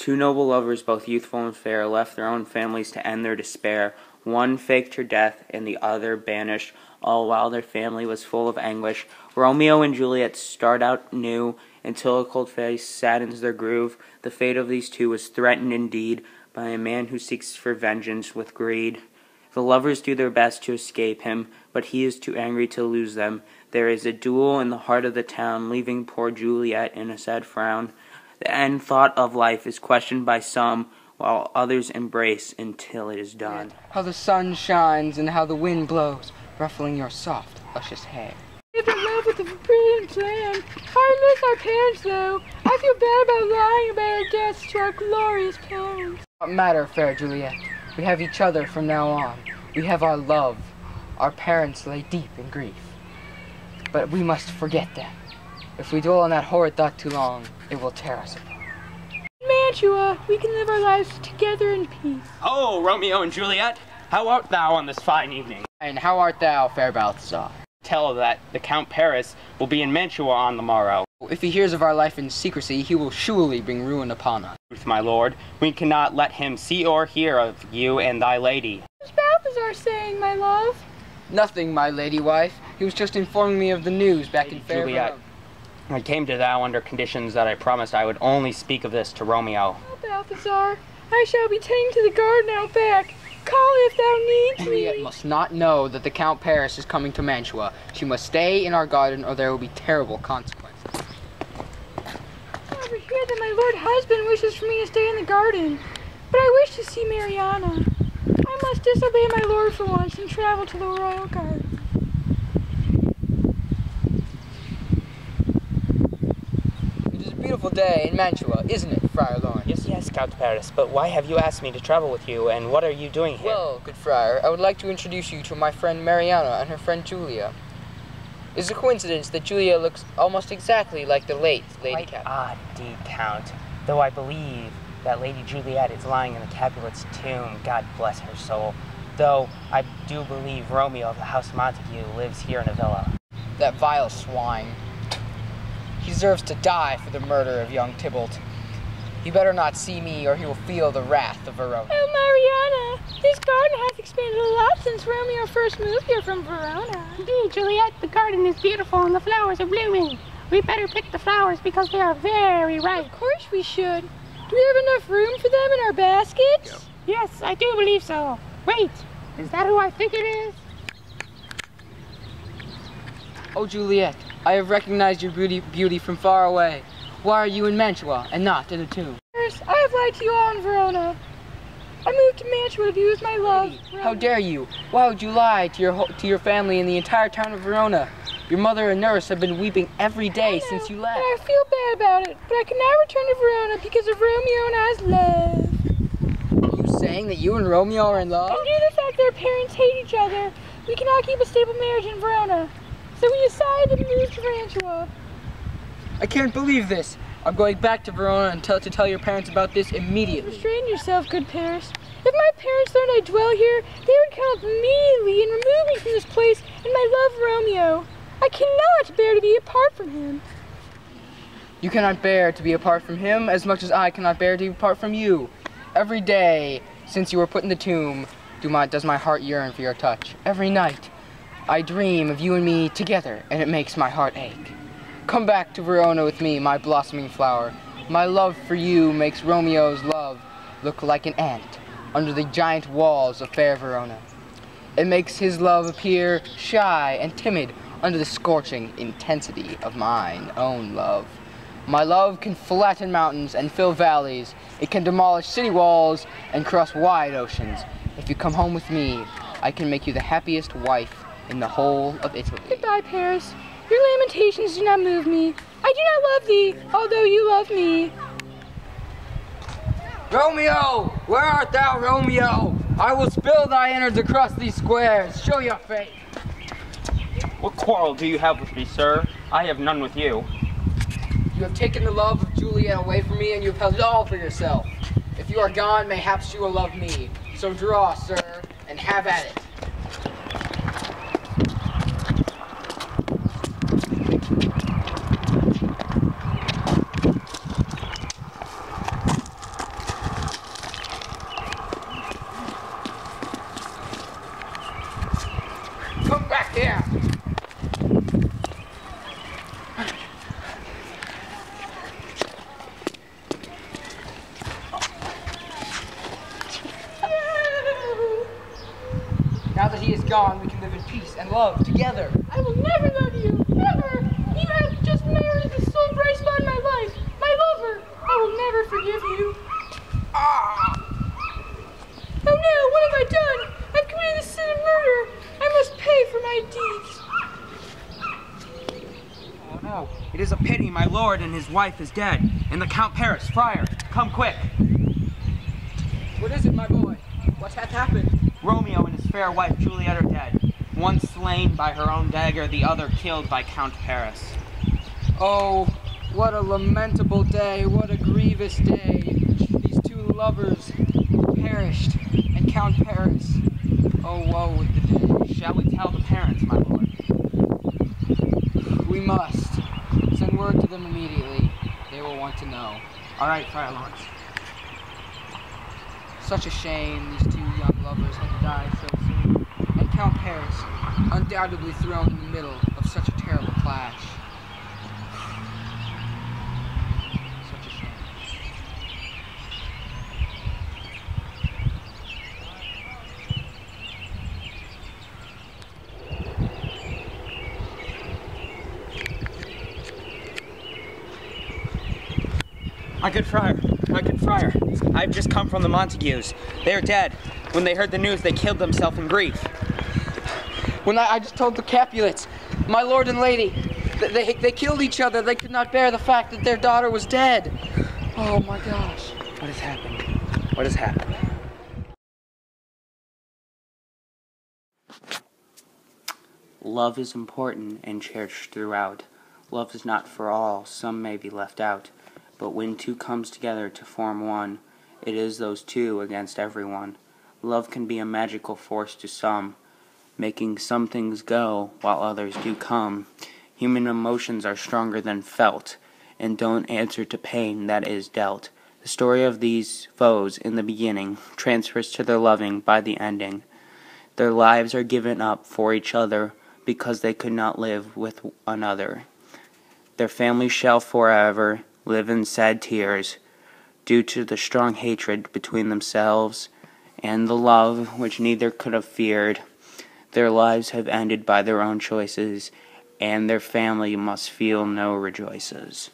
Two noble lovers, both youthful and fair, left their own families to end their despair. One faked her death, and the other banished, all while their family was full of anguish. Romeo and Juliet start out new, until a cold face saddens their groove. The fate of these two was threatened indeed, by a man who seeks for vengeance with greed. The lovers do their best to escape him, but he is too angry to lose them. There is a duel in the heart of the town, leaving poor Juliet in a sad frown. The end thought of life is questioned by some, while others embrace until it is done. How the sun shines and how the wind blows, ruffling your soft, luscious hair. If in love with a brilliant plan. I miss our parents, though. I feel bad about lying about our deaths to our glorious parents. What matter, fair Juliet? We have each other from now on. We have our love. Our parents lay deep in grief. But we must forget them. If we dwell on that horrid thought too long, it will tear us apart. In Mantua, we can live our lives together in peace. Oh, Romeo and Juliet, how art thou on this fine evening? And how art thou, fair Balthazar? Tell that the Count Paris will be in Mantua on the morrow. If he hears of our life in secrecy, he will surely bring ruin upon us. Truth, my lord, we cannot let him see or hear of you and thy lady. What is Balthazar saying, my love? Nothing, my lady wife. He was just informing me of the news back in fair Juliet, I came to thou under conditions that I promised I would only speak of this to Romeo. Oh, Balthazar, I shall be tending to the garden out back. Call if thou needs me. Juliet must not know that the Count Paris is coming to Mantua. She must stay in our garden or there will be terrible consequences. I overhear that my lord husband wishes for me to stay in the garden, but I wish to see Mariana. I must disobey my lord for once and travel to the royal garden. It is a beautiful day in Mantua, isn't it, Friar Lawrence? Yes, Count Paris, but why have you asked me to travel with you, and what are you doing here? Well, good friar, I would like to introduce you to my friend Mariana and her friend Julia. It's a coincidence that Julia looks almost exactly like the late Lady Capulet. Odd indeed, Count, though I believe that Lady Juliet is lying in the Capulet's tomb, God bless her soul, though I do believe Romeo of the House Montague lives here in a villa. That vile swine. He deserves to die for the murder of young Tybalt. He better not see me, or he will feel the wrath of Verona. Oh, Mariana, this garden hath expanded a lot since Romeo first moved here from Verona. Indeed, Juliet, the garden is beautiful and the flowers are blooming. We better pick the flowers because they are very ripe. Of course we should. Do we have enough room for them in our baskets? Yes, I do believe so. Wait, is that who I think it is? Oh, Juliet, I have recognized your beauty from far away. Why are you in Mantua and not in a tomb? First, I have lied to you all in Verona. I moved to Mantua to be with my love. How dare you? Why would you lie to your family and the entire town of Verona? Your mother and nurse have been weeping every day since you left. And I feel bad about it, but I cannot return to Verona because of Romeo and I's love. Are you saying that you and Romeo are in love? And due to the fact that our parents hate each other, we cannot keep a stable marriage in Verona. So we decided to move to Mantua. I can't believe this. I'm going back to Verona and to tell your parents about this immediately. Restrain yourself, good Paris. If my parents learned I dwell here, they would come up immediately and remove me from this place and my love Romeo. I cannot bear to be apart from him. You cannot bear to be apart from him as much as I cannot bear to be apart from you. Every day since you were put in the tomb does my heart yearn for your touch. Every night I dream of you and me together, and it makes my heart ache. Come back to Verona with me, my blossoming flower. My love for you makes Romeo's love look like an ant under the giant walls of fair Verona. It makes his love appear shy and timid under the scorching intensity of mine own love. My love can flatten mountains and fill valleys. It can demolish city walls and cross wide oceans. If you come home with me, I can make you the happiest wife in the whole of Italy. Goodbye, Paris. Your lamentations do not move me. I do not love thee, although you love me. Romeo! Where art thou, Romeo? I will spill thy innards across these squares. Show your face. What quarrel do you have with me, sir? I have none with you. You have taken the love of Juliet away from me, and you have held it all for yourself. If you are gone, mayhaps you will love me. So draw, sir, and have at it. gone, we can live in peace and love together. I will never love you, ever. You have just married the sole bright spot in my life, my lover. I will never forgive you. Oh no, what have I done? I've committed the sin of murder. I must pay for my deeds. Oh no, it is a pity my lord and his wife is dead, and the Count Paris, friar, come quick. What is it, my boy? What hath happened? Romeo and his fair wife Juliet are dead, one slain by her own dagger, the other killed by Count Paris. Oh, what a lamentable day, what a grievous day. These two lovers perished, and Count Paris. Oh, woe with the day. Shall we tell the parents, my lord? We must. Send word to them immediately. They will want to know. All right, Friar Lawrence. Such a shame these two young lovers had to die so soon. And Count Paris, undoubtedly thrown in the middle of such a terrible clash. Such a shame. My good friar, I've just come from the Montagues. They are dead. When they heard the news, they killed themselves in grief. When I just told the Capulets, my lord and lady, they killed each other. They could not bear the fact that their daughter was dead. Oh my gosh. What has happened? What has happened? Love is important and cherished throughout. Love is not for all, some may be left out. But when two comes together to form one, it is those two against everyone. Love can be a magical force to some, making some things go while others do come. Human emotions are stronger than felt, and don't answer to pain that is dealt. The story of these foes in the beginning transfers to their loving by the ending. Their lives are given up for each other because they could not live with another. Their family shall forever live in sad tears due to the strong hatred between themselves and the love which neither could have feared. Their lives have ended by their own choices, and their family must feel no rejoices.